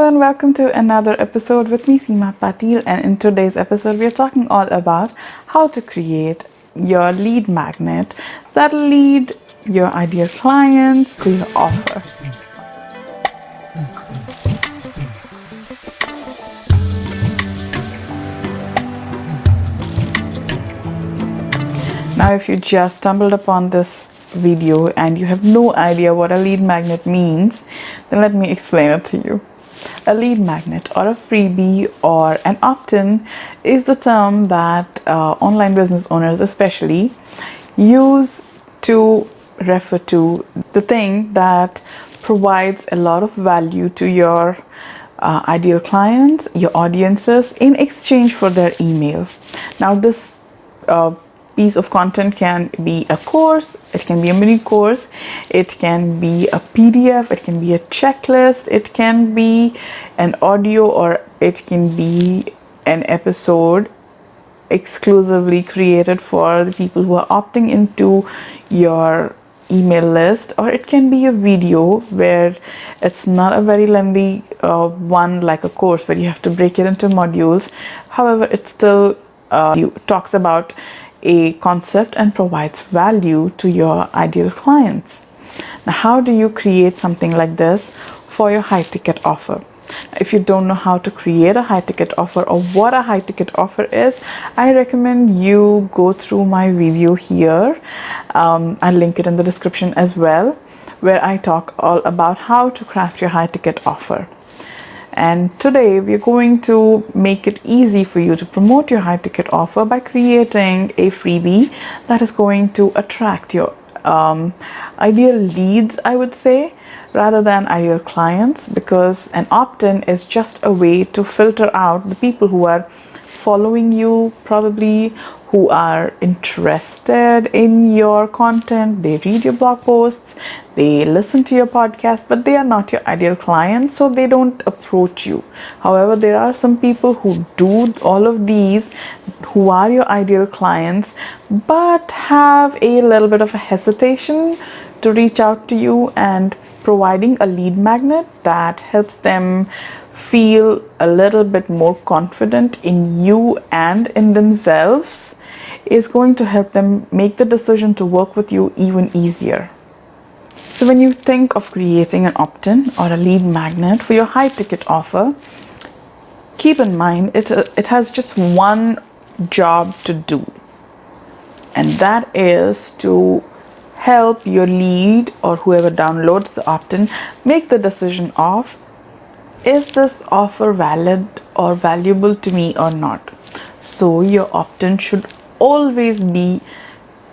and welcome to another episode with me, Seema Pateel. And in today's episode, we are talking all about how to create your lead magnet that'll lead your ideal clients to your offer. Now, if you just stumbled upon this video and you have no idea what a lead magnet means, then let me explain it to you. A lead magnet or a freebie or an opt-in is the term that online business owners especially use to refer to the thing that provides a lot of value to your ideal clients, your audiences, in exchange for their email. Now, this piece of content can be a course, it can be a mini course, it can be a PDF, it can be a checklist, it can be an audio, or it can be an episode exclusively created for the people who are opting into your email list, or it can be a video where it's not a very lengthy one like a course where you have to break it into modules. However, it still talks about a concept and provides value to your ideal clients. Now, how do you create something like this for your high ticket offer? If you don't know how to create a high ticket offer or what a high ticket offer is, I recommend you go through my video here. I'll link it in the description as well, where I talk all about how to craft your high ticket offer. And today we're going to make it easy for you to promote your high ticket offer by creating a freebie that is going to attract your ideal leads, I would say, rather than ideal clients, because an opt-in is just a way to filter out the people who are following you, probably, who are interested in your content. They read your blog posts, they listen to your podcast, but they are not your ideal clients, so they don't approach you. However, there are some people who do all of these, who are your ideal clients, but have a little bit of a hesitation to reach out to you, and providing a lead magnet that helps them feel a little bit more confident in you and in themselves is going to help them make the decision to work with you even easier. So when you think of creating an opt-in or a lead magnet for your high ticket offer, keep in mind it has just one job to do, and that is to help your lead or whoever downloads the opt-in make the decision of, is this offer valid or valuable to me or not? So your opt-in should always be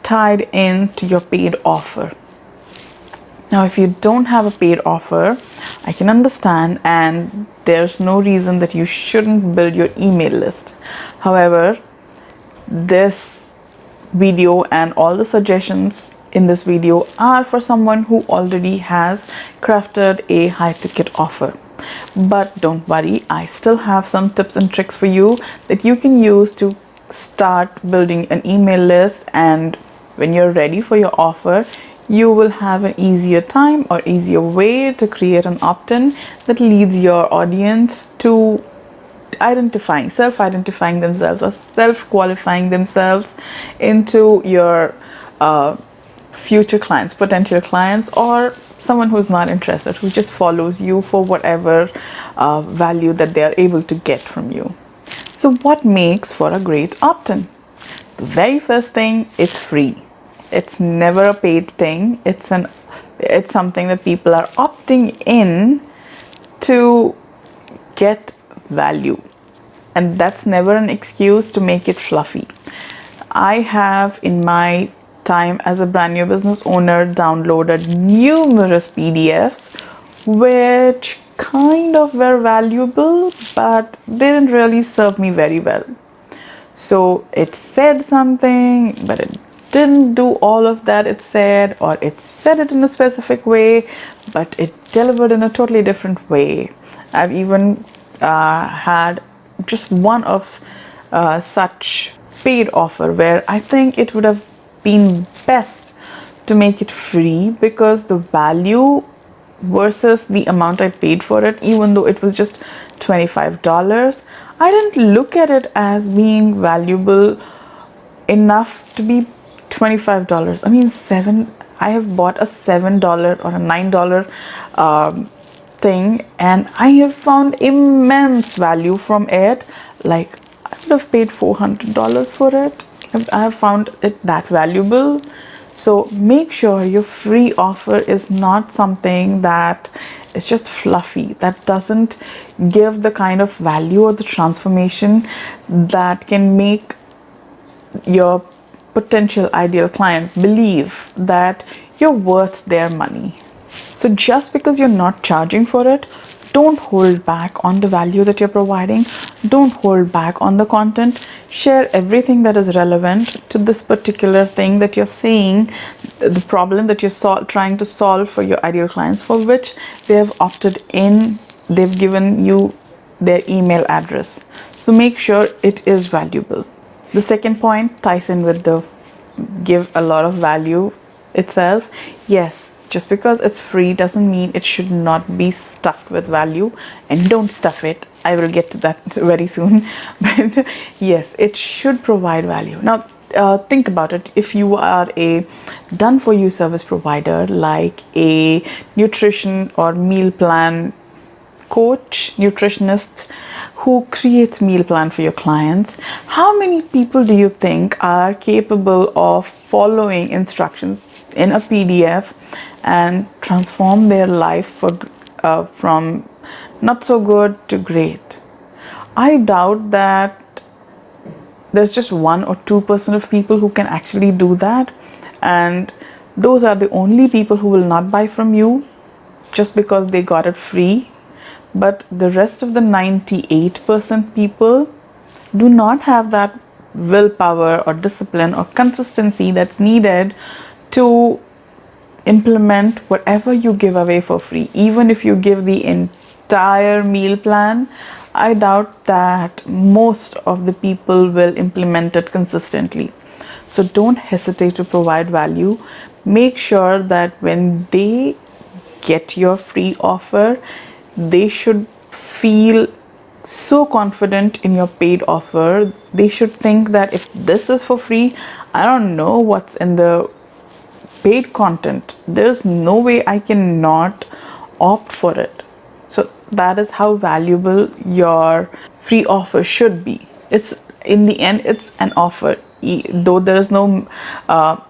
tied in to your paid offer. Now, if you don't have a paid offer, I can understand, and there's no reason that you shouldn't build your email list. However, this video and all the suggestions in this video are for someone who already has crafted a high ticket offer. But don't worry, I still have some tips and tricks for you that you can use to start building an email list, and when you're ready for your offer, you will have an easier time or easier way to create an opt-in that leads your audience to self-identifying themselves or self-qualifying themselves into your future clients, potential clients, or someone who's not interested, who just follows you for whatever value that they are able to get from you. So what makes for a great opt-in? The very first thing, it's free. It's never a paid thing. It's something that people are opting in to get value, and that's never an excuse to make it fluffy. I have, in my time as a brand new business owner, downloaded numerous PDFs which kind of were valuable, but didn't really serve me very well. So it said something, but it didn't do all of that it said, or it said it in a specific way, but it delivered in a totally different way. I've even had just one of such paid offer where I think it would have been best to make it free, because the value versus the amount I paid for it, even though it was just $25. I didn't look at it as being valuable enough to be $25. I mean, I have bought a $7 or a $9 thing, and I have found immense value from it. Like, I would have paid $400 for it. I have found it that valuable. So make sure your free offer is not something that is just fluffy, that doesn't give the kind of value or the transformation that can make your potential ideal client believe that you're worth their money. So just because you're not charging for it, don't hold back on the value that you're providing. Don't hold back on the content. Share everything that is relevant to this particular thing that you're saying, the problem that you're trying to solve for your ideal clients, for which they have opted in. They've given you their email address. So make sure it is valuable. The second point ties in with the give a lot of value itself. Yes, just because it's free doesn't mean it should not be stuffed with value, and don't stuff it. I will get to that very soon. But yes, it should provide value. Now, think about it. If you are a done for you service provider, like a nutrition or meal plan coach, nutritionist who creates meal plan for your clients, how many people do you think are capable of following instructions in a PDF and transform their life from not so good to great? I doubt that there's just 1 or 2% of people who can actually do that, and those are the only people who will not buy from you just because they got it free. But the rest of the 98% people do not have that willpower or discipline or consistency that's needed to implement whatever you give away for free. Even if you give the entire meal plan, I doubt that most of the people will implement it consistently. So don't hesitate to provide value. Make sure that when they get your free offer, they should feel so confident in your paid offer. They should think that if this is for free, I don't know what's in the paid content. There's no way I cannot opt for it. So that is how valuable your free offer should be. It's in the end, it's an offer. Though there is no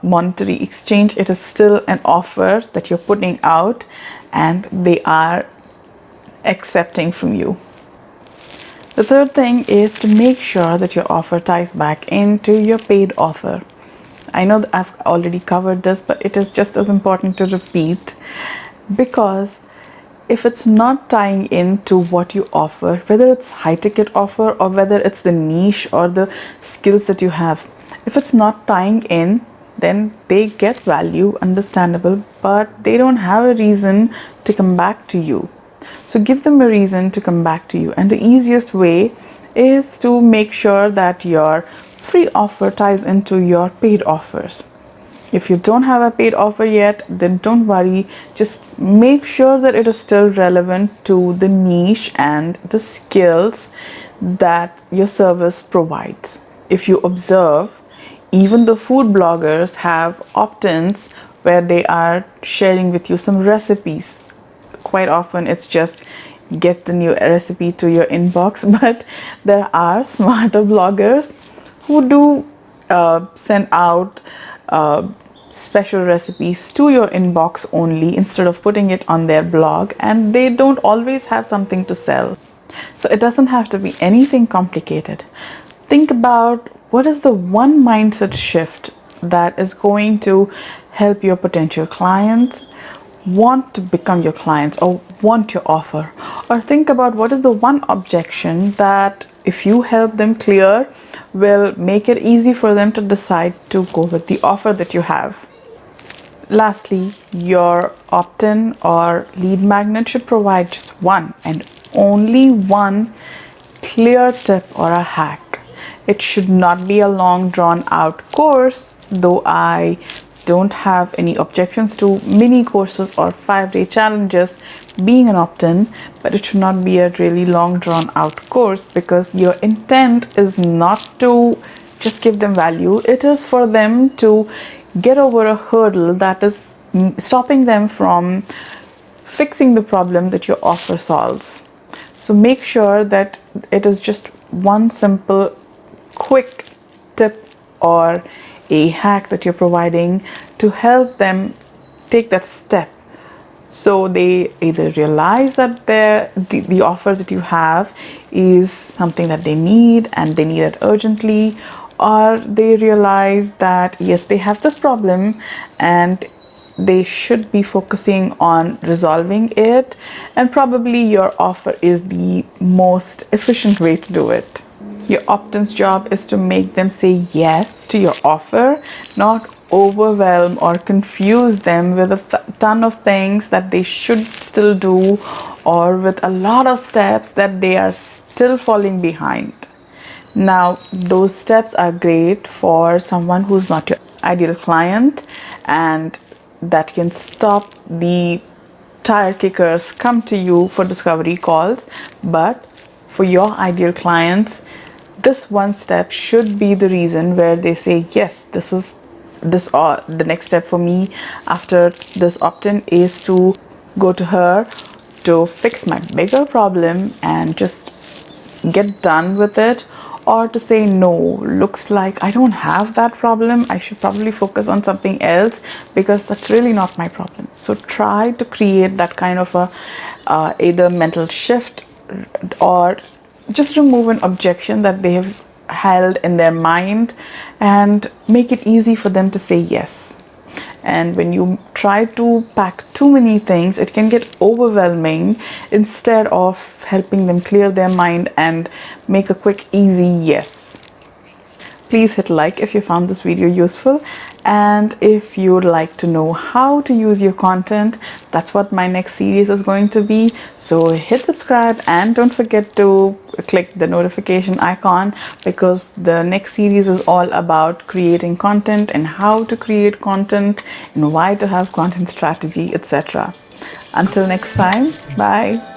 monetary exchange, it is still an offer that you're putting out, and they are accepting from you. The third thing is to make sure that your offer ties back into your paid offer. I know that I've already covered this, but it is just as important to repeat, because if it's not tying into what you offer, whether it's high ticket offer or whether it's the niche or the skills that you have, if it's not tying in, then they get value, understandable, but they don't have a reason to come back to you. So give them a reason to come back to you. And the easiest way is to make sure that your free offer ties into your paid offers. If you don't have a paid offer yet, then don't worry. Just make sure that it is still relevant to the niche and the skills that your service provides. If you observe, even the food bloggers have opt-ins where they are sharing with you some recipes. Quite often it's just get the new recipe to your inbox, but there are smarter bloggers who do send out special recipes to your inbox only instead of putting it on their blog, and they don't always have something to sell. So it doesn't have to be anything complicated. Think about what is the one mindset shift that is going to help your potential clients want to become your clients or want your offer. Or think about what is the one objection that if you help them clear will make it easy for them to decide to go with the offer that you have. Lastly, your opt-in or lead magnet should provide just one and only one clear tip or a hack. It should not be a long drawn out course, though I don't have any objections to mini courses or 5-day challenges being an opt-in, but it should not be a really long drawn out course, because your intent is not to just give them value. It is for them to get over a hurdle that is stopping them from fixing the problem that your offer solves. So make sure that it is just one simple quick tip or a hack that you're providing to help them take that step, so they either realize that the offer that you have is something that they need and they need it urgently, or they realize that yes, they have this problem and they should be focusing on resolving it, and probably your offer is the most efficient way to do it. Your opt-in's job is to make them say yes to your offer, not overwhelm or confuse them with a ton of things that they should still do, or with a lot of steps that they are still falling behind. Now, those steps are great for someone who's not your ideal client, and that can stop the tire kickers come to you for discovery calls. But for your ideal clients, this one step should be the reason where they say yes, this or the next step for me after this opt-in is to go to her to fix my bigger problem and just get done with it, or to say no, looks like I don't have that problem, I should probably focus on something else because that's really not my problem. So try to create that kind of a either mental shift, or just remove an objection that they have held in their mind, and make it easy for them to say yes. And when you try to pack too many things, it can get overwhelming instead of helping them clear their mind and make a quick, easy yes. Please hit like if you found this video useful, and if you'd like to know how to use your content, that's what my next series is going to be. So hit subscribe and don't forget to click the notification icon, because the next series is all about creating content and how to create content and why to have content strategy, etc. Until next time, bye.